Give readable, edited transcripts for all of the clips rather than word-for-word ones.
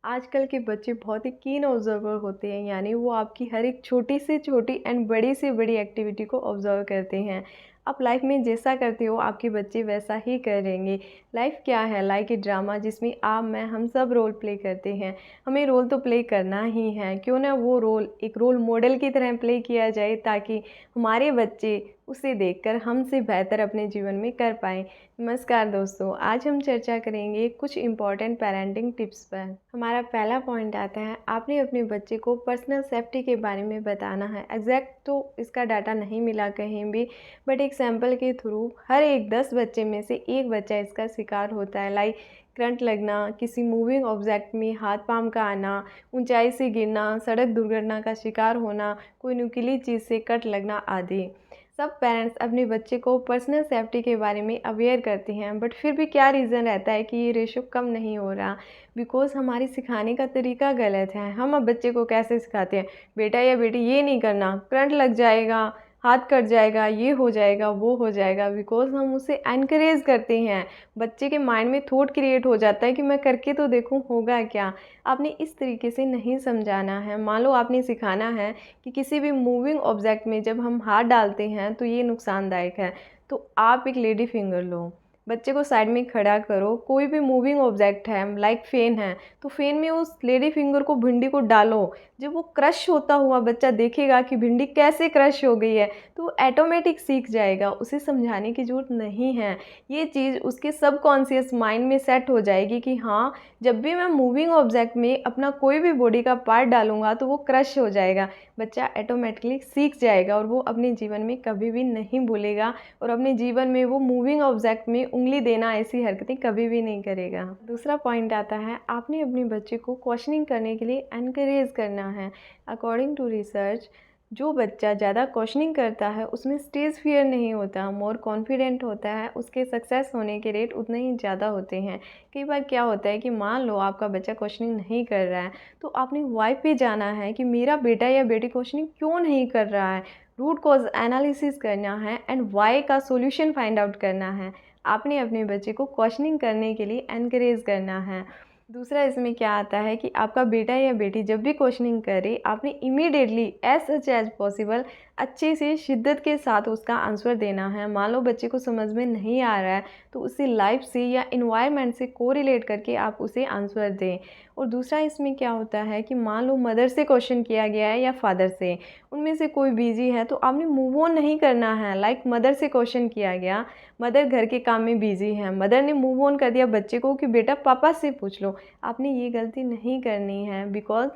आजकल के बच्चे बहुत ही कीन ऑब्जर्वर होते हैं, यानी वो आपकी हर एक छोटी से छोटी एंड बड़ी से बड़ी एक्टिविटी को ऑब्जर्व करते हैं। आप लाइफ में जैसा करते हो आपके बच्चे वैसा ही करेंगे। लाइफ क्या है? लाइक ए ड्रामा जिसमें आप मैं हम सब रोल प्ले करते हैं। हमें रोल तो प्ले करना ही है, क्यों ना वो रोल एक रोल मॉडल की तरह प्ले किया जाए ताकि हमारे बच्चे उसे देखकर हमसे बेहतर अपने जीवन में कर पाएँ। नमस्कार दोस्तों, आज हम चर्चा करेंगे कुछ इम्पॉर्टेंट पेरेंटिंग टिप्स पर। हमारा पहला पॉइंट आता है, आपने अपने बच्चे को पर्सनल सेफ्टी के बारे में बताना है। एग्जैक्ट तो इसका डाटा नहीं मिला कहीं भी, बट एक सैंपल के थ्रू हर एक 10 बच्चे में से एक बच्चा इसका शिकार होता है। लाइक करंट लगना, किसी मूविंग ऑब्जेक्ट में हाथ पांव का आना, ऊंचाई से गिरना, सड़क दुर्घटना का शिकार होना, कोई नुकीली चीज़ से कट लगना आदि। सब पेरेंट्स अपने बच्चे को पर्सनल सेफ्टी के बारे में अवेयर करते हैं, बट फिर भी क्या रीज़न रहता है कि ये रेशो कम नहीं हो रहा? बिकॉज़ हमारी सिखाने का तरीका गलत है। हम अब बच्चे को कैसे सिखाते हैं, बेटा या बेटी ये नहीं करना, करंट लग जाएगा, हाथ कट जाएगा, ये हो जाएगा, वो हो जाएगा। बिकॉज़ हम उसे एनकरेज करते हैं। बच्चे के माइंड में थॉट क्रिएट हो जाता है कि मैं करके तो देखूँ होगा क्या। आपने इस तरीके से नहीं समझाना है। मान लो आपने सिखाना है कि किसी भी मूविंग ऑब्जेक्ट में जब हम हाथ डालते हैं तो ये नुकसानदायक है, तो आप एक लेडी फिंगर लो, बच्चे को साइड में खड़ा करो। कोई भी मूविंग ऑब्जेक्ट है, लाइक फ़ैन है, तो फ़ैन में उस लेडी फिंगर को, भिंडी को डालो। जब वो क्रश होता हुआ बच्चा देखेगा कि भिंडी कैसे क्रश हो गई है, तो वो ऑटोमेटिक सीख जाएगा। उसे समझाने की ज़रूरत नहीं है। ये चीज़ उसके सबकॉन्शियस माइंड में सेट हो जाएगी कि हाँ, जब भी मैं मूविंग ऑब्जेक्ट में अपना कोई भी बॉडी का पार्ट डालूंगा तो वो क्रश हो जाएगा। बच्चा ऑटोमेटिकली सीख जाएगा और वो अपने जीवन में कभी भी नहीं भूलेगा, और अपने जीवन में वो मूविंग ऑब्जेक्ट में उंगली देना ऐसी हरकतें कभी भी नहीं करेगा। दूसरा पॉइंट आता है, आपने अपने बच्चे को क्वेश्चनिंग करने के लिए एनकरेज करना है। अकॉर्डिंग टू रिसर्च, जो बच्चा ज़्यादा क्वेश्चनिंग करता है उसमें स्टेज फियर नहीं होता, मोर कॉन्फिडेंट होता है, उसके सक्सेस होने के रेट उतने ही ज़्यादा होते हैं। कई बार क्या होता है कि मान लो आपका बच्चा क्वेश्चनिंग नहीं कर रहा है, तो आपने वाई पे जाना है कि मेरा बेटा या बेटी क्वेश्चनिंग क्यों नहीं कर रहा है। रूट कॉज एनालिसिस करना है एंड वाई का सॉल्यूशन फाइंड आउट करना है। आपने अपने बच्चे को क्वेश्चनिंग करने के लिए एनकरेज करना है। दूसरा इसमें क्या आता है कि आपका बेटा या बेटी जब भी क्वेश्चनिंग करे, आपने immediately as such as possible अच्छे से शिद्दत के साथ उसका आंसर देना है। मान लो बच्चे को समझ में नहीं आ रहा है, तो उसे लाइफ से या इन्वायरमेंट से कोरिलेट करके आप उसे आंसर दें। और दूसरा इसमें क्या होता है कि मान लो मदर से क्वेश्चन किया गया है या फादर से, उनमें से कोई बिजी है, तो आपने मूव ऑन नहीं करना है। लाइक मदर से क्वेश्चन किया गया, मदर घर के काम में बिजी है, मदर ने मूव ऑन कर दिया बच्चे को कि बेटा पापा से पूछ लो। आपने ये गलती नहीं करनी है, बिकॉज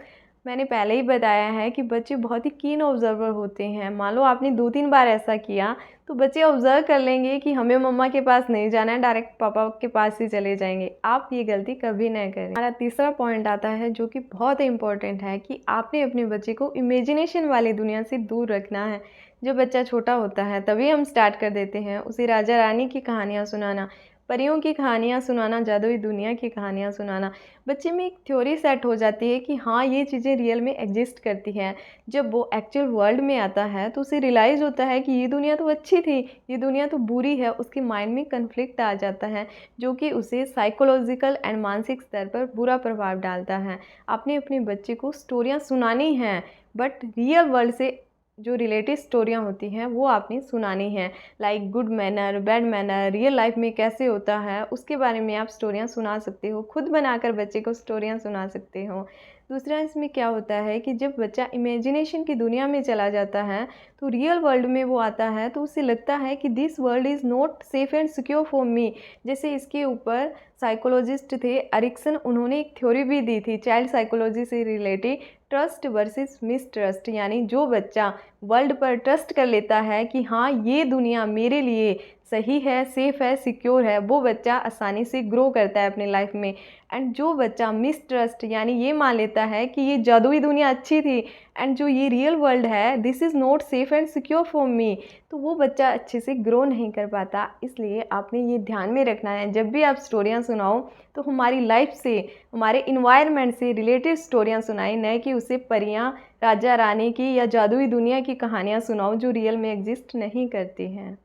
मैंने पहले ही बताया है कि बच्चे बहुत ही कीन ऑब्जर्वर होते हैं। मान लो आपने 2-3 बार ऐसा किया तो बच्चे ऑब्जर्व कर लेंगे कि हमें मम्मा के पास नहीं जाना है, डायरेक्ट पापा के पास ही चले जाएंगे। आप ये गलती कभी ना करें। हमारा तीसरा पॉइंट आता है जो कि बहुत इंपॉर्टेंट है, कि आपने अपने बच्चे को इमेजिनेशन वाली दुनिया से दूर रखना है। जब बच्चा छोटा होता है तभी हम स्टार्ट कर देते हैं उसे राजा रानी की कहानियाँ सुनाना, परियों की कहानियाँ सुनाना, जादुई दुनिया की कहानियाँ सुनाना। बच्चे में एक थ्योरी सेट हो जाती है कि हाँ, ये चीज़ें रियल में एग्जिस्ट करती हैं। जब वो एक्चुअल वर्ल्ड में आता है तो उसे रियलाइज़ होता है कि ये दुनिया तो अच्छी थी, ये दुनिया तो बुरी है। उसके माइंड में कन्फ्लिक्ट आ जाता है जो कि उसे साइकोलॉजिकल एंड मानसिक स्तर पर बुरा प्रभाव डालता है। आपने अपने बच्चे को स्टोरियाँ सुनानी हैं, बट रियल वर्ल्ड से जो रिलेटेड स्टोरियाँ होती हैं वो आपने सुनानी हैं। Like good manner, bad manner, real life में कैसे होता है उसके बारे में आप स्टोरियाँ सुना सकते हो। खुद बनाकर बच्चे को स्टोरियाँ सुना सकते हो। दूसरा इसमें क्या होता है कि जब बच्चा इमेजिनेशन की दुनिया में चला जाता है तो रियल वर्ल्ड में वो आता है तो उसे लगता है कि this world is not safe and secure for me. जैसे इसके ऊपर साइकोलॉजिस्ट थे एरिक्सन, उन्होंने एक थ्योरी भी दी थी चाइल्ड साइकोलॉजी से रिलेटेड, ट्रस्ट वर्सेस मिसट्रस्ट। यानी जो बच्चा वर्ल्ड पर ट्रस्ट कर लेता है कि हाँ, ये दुनिया मेरे लिए सही है, सेफ़ है, सिक्योर है, वो बच्चा आसानी से ग्रो करता है अपनी लाइफ में। एंड जो बच्चा मिसट्रस्ट यानी ये मान लेता है कि ये जादुई दुनिया अच्छी थी एंड जो ये रियल वर्ल्ड है this is not safe and secure for me, तो वो बच्चा अच्छे से ग्रो नहीं कर पाता। इसलिए आपने ये ध्यान में रखना है, जब भी आप स्टोरियाँ सुनाओ तो हमारी लाइफ से, हमारे इन्वायरमेंट से रिलेटेड स्टोरियाँ सुनाएं, न कि उसे परियाँ, राजा रानी की या जादुई दुनिया की कहानियाँ सुनाओ जो रियल में एग्जिस्ट नहीं करती हैं।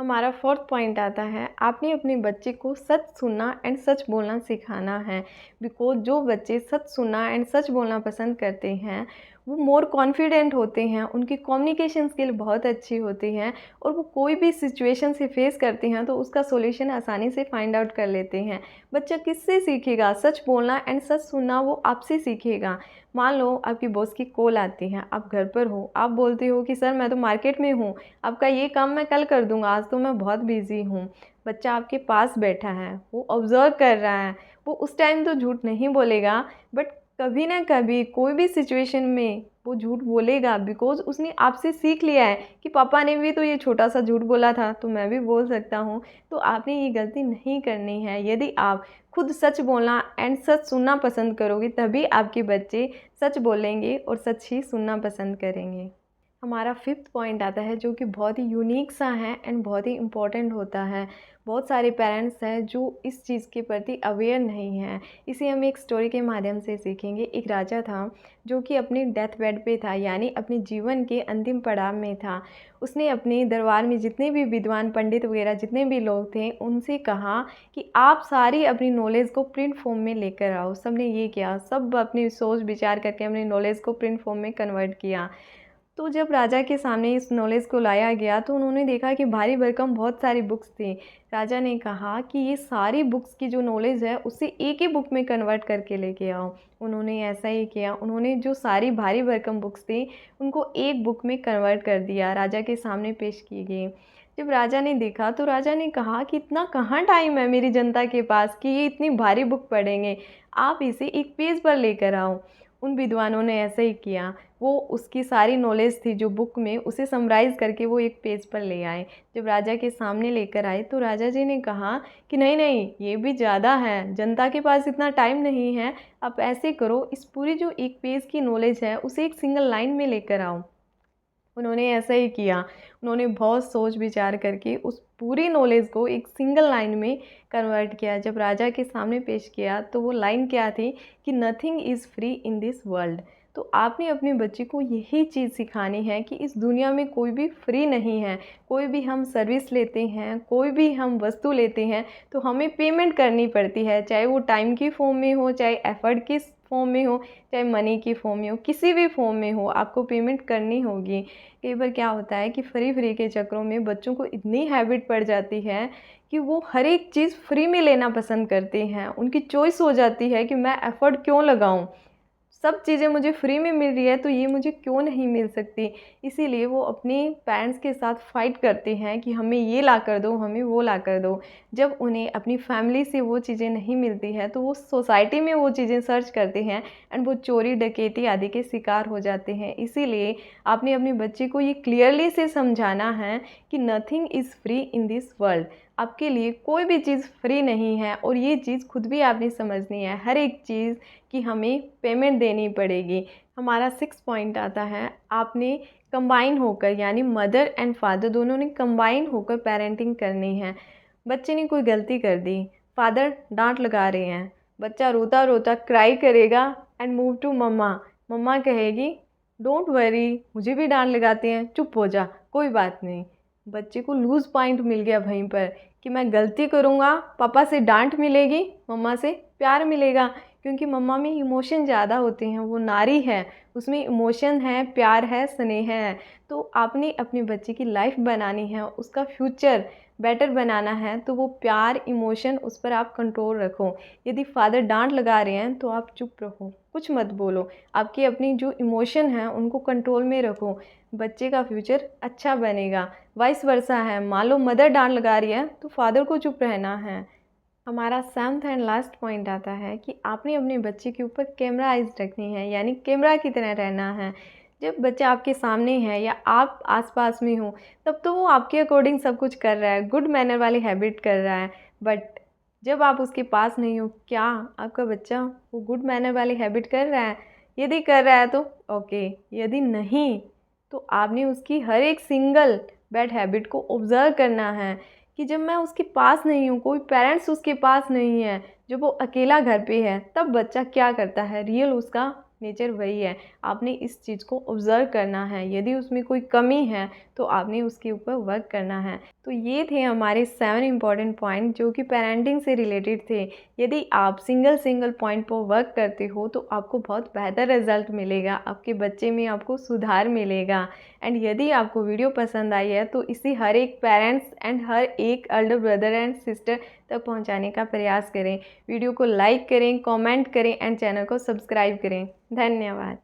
हमारा फोर्थ पॉइंट आता है, आपने अपने बच्चे को सच सुनना एंड सच बोलना सिखाना है। बिकॉज जो बच्चे सच सुनना एंड सच बोलना पसंद करते हैं वो मोर कॉन्फिडेंट होते हैं, उनकी कम्युनिकेशन स्किल बहुत अच्छी होती हैं और वो कोई भी सिचुएशन से फेस करते हैं तो उसका सॉल्यूशन आसानी से फाइंड आउट कर लेते हैं। बच्चा किससे सीखेगा? सच बोलना एंड सच सुनना वो आपसे सीखेगा। मान लो आपकी बॉस की कॉल आती है, आप घर पर हो, आप बोलते हो कि सर मैं तो मार्केट में हूँ, आपका ये काम मैं कल कर दूँगा, आज तो मैं बहुत बिज़ी हूँ। बच्चा आपके पास बैठा है, वो ऑब्ज़र्व कर रहा है, वो उस टाइम तो झूठ नहीं बोलेगा, बट कभी ना कभी कोई भी सिचुएशन में वो झूठ बोलेगा, बिकॉज़ उसने आपसे सीख लिया है कि पापा ने भी तो ये छोटा-सा झूठ बोला था, तो मैं भी बोल सकता हूँ। तो आपने ये गलती नहीं करनी है। यदि आप खुद सच बोलना एंड सच सुनना पसंद करोगे, तभी आपके बच्चे सच बोलेंगे और सच ही सुनना पसंद करेंगे। हमारा फिफ्थ पॉइंट आता है जो कि बहुत ही यूनिक सा है एंड बहुत ही इम्पोर्टेंट होता है। बहुत सारे पेरेंट्स हैं जो इस चीज़ के प्रति अवेयर नहीं हैं। इसे हम एक स्टोरी के माध्यम से सीखेंगे। एक राजा था जो कि अपनी डेथ बेड पे था, यानी अपने जीवन के अंतिम पड़ाव में था। उसने अपने दरबार में जितने भी विद्वान पंडित वगैरह जितने भी लोग थे उनसे कहा कि आप सारी अपनी नॉलेज को प्रिंट फॉर्म में लेकर आओ। सब ने ये किया, सब अपनी सोच विचार करके अपनी नॉलेज को प्रिंट फॉर्म में कन्वर्ट किया। तो जब राजा के सामने इस नॉलेज को लाया गया तो उन्होंने देखा कि भारी भरकम बहुत सारी बुक्स थी। राजा ने कहा कि ये सारी बुक्स की जो नॉलेज है उसे एक ही बुक में कन्वर्ट करके लेके आओ। उन्होंने ऐसा ही किया। उन्होंने जो सारी भारी भरकम बुक्स थी उनको एक बुक में कन्वर्ट कर दिया, राजा के सामने पेश की गई। जब राजा ने देखा तो राजा ने कहा कि इतना कहाँ टाइम है मेरी जनता के पास कि ये इतनी भारी बुक पढ़ेंगे, आप इसे एक पेज पर लेकर आओ। उन विद्वानों ने ऐसा ही किया। वो उसकी सारी नॉलेज थी जो बुक में, उसे समराइज़ करके वो एक पेज पर ले आए। जब राजा के सामने लेकर आए तो राजा जी ने कहा कि नहीं नहीं, ये भी ज़्यादा है, जनता के पास इतना टाइम नहीं है। आप ऐसे करो, इस पूरी जो एक पेज की नॉलेज है उसे एक सिंगल लाइन में लेकर आओ। उन्होंने ऐसा ही किया। उन्होंने बहुत सोच विचार करके उस पूरी नॉलेज को एक सिंगल लाइन में कन्वर्ट किया। जब राजा के सामने पेश किया तो वो लाइन क्या थी कि nothing is free in this world. तो आपने अपने बच्चे को यही चीज़ सिखानी है कि इस दुनिया में कोई भी फ्री नहीं है। कोई भी हम सर्विस लेते हैं, कोई भी हम वस्तु लेते हैं तो हमें पेमेंट करनी पड़ती है, चाहे वो टाइम की फॉर्म में हो, चाहे एफर्ट की फॉर्म में हो, चाहे मनी की फॉर्म में हो, किसी भी फॉर्म में हो, आपको पेमेंट करनी होगी। कई बार क्या होता है कि फ्री के चक्करों में बच्चों को इतनी हैबिट पड़ जाती है कि वो हर एक चीज़ फ्री में लेना पसंद करते हैं। उनकी चॉइस हो जाती है कि मैं एफ़र्ट क्यों लगाऊं, सब चीज़ें मुझे फ्री में मिल रही है तो ये मुझे क्यों नहीं मिल सकती। इसीलिए वो अपने पेरेंट्स के साथ फ़ाइट करते हैं कि हमें ये ला कर दो, हमें वो ला कर दो। जब उन्हें अपनी फैमिली से वो चीज़ें नहीं मिलती है तो वो सोसाइटी में वो चीज़ें सर्च करते हैं एंड वो चोरी डकैती आदि के शिकार हो जाते हैं। इसीलिए आपने अपने बच्चे को ये क्लियरली से समझाना है कि nothing is free in this world. आपके लिए कोई भी चीज़ फ्री नहीं है और ये चीज़ खुद भी आपने समझनी है। हर एक चीज़ कि हमें पेमेंट देनी पड़ेगी। हमारा 6 पॉइंट आता है, आपने कंबाइन होकर, यानी मदर एंड फादर दोनों ने कंबाइन होकर पेरेंटिंग करनी है। बच्चे ने कोई गलती कर दी, फादर डांट लगा रहे हैं, बच्चा रोता रोता क्राई करेगा एंड मूव टू मम्मा। मम्मा कहेगी डोंट वरी, मुझे भी डांट लगाते हैं, चुप हो जा, कोई बात नहीं। बच्चे को लूज़ पॉइंट मिल गया वहीं पर कि मैं गलती करूँगा, पापा से डांट मिलेगी, मम्मा से प्यार मिलेगा। क्योंकि मम्मा में इमोशन ज़्यादा होते हैं, वो नारी है, उसमें इमोशन है, प्यार है, स्नेह है। तो आपने अपने बच्चे की लाइफ बनानी है, उसका फ्यूचर बेटर बनाना है, तो वो प्यार इमोशन उस पर आप कंट्रोल रखो। यदि फादर डांट लगा रहे हैं तो आप चुप रहो, कुछ मत बोलो। आपकी अपनी जो इमोशन है उनको कंट्रोल में रखो, बच्चे का फ्यूचर अच्छा बनेगा। वाइस वर्सा है, मान लो मदर डांट लगा रही है तो फादर को चुप रहना है। हमारा 7th एंड लास्ट पॉइंट आता है कि आपने अपने बच्चे के ऊपर कैमरा आइज़ रखनी है, यानी कैमरा की तरह रहना है। जब बच्चा आपके सामने है या आप आसपास में हो तब तो वो आपके अकॉर्डिंग सब कुछ कर रहा है, गुड मैनर वाली हैबिट कर रहा है। बट जब आप उसके पास नहीं हो, क्या आपका बच्चा वो गुड मैनर वाली हैबिट कर रहा है? यदि कर रहा है तो ओके, यदि नहीं तो आपने उसकी हर एक सिंगल बैड हैबिट को ऑब्ज़र्व करना है कि जब मैं उसके पास नहीं हूँ, कोई पेरेंट्स उसके पास नहीं है, जब वो अकेला घर पे है, तब बच्चा क्या करता है, रियल उसका नेचर वही है। आपने इस चीज़ को ऑब्ज़र्व करना है, यदि उसमें कोई कमी है तो आपने उसके ऊपर वर्क करना है। तो ये थे हमारे 7 इम्पॉर्टेंट पॉइंट जो कि पेरेंटिंग से रिलेटेड थे। यदि आप सिंगल पॉइंट पर वर्क करते हो तो आपको बहुत बेहतर रिज़ल्ट मिलेगा, आपके बच्चे में आपको सुधार मिलेगा। एंड यदि आपको वीडियो पसंद आई है तो इसे हर एक पेरेंट्स एंड हर एक एल्डर ब्रदर एंड सिस्टर तक पहुंचाने का प्रयास करें। वीडियो को लाइक करें, कमेंट करें एंड चैनल को सब्सक्राइब करें। धन्यवाद।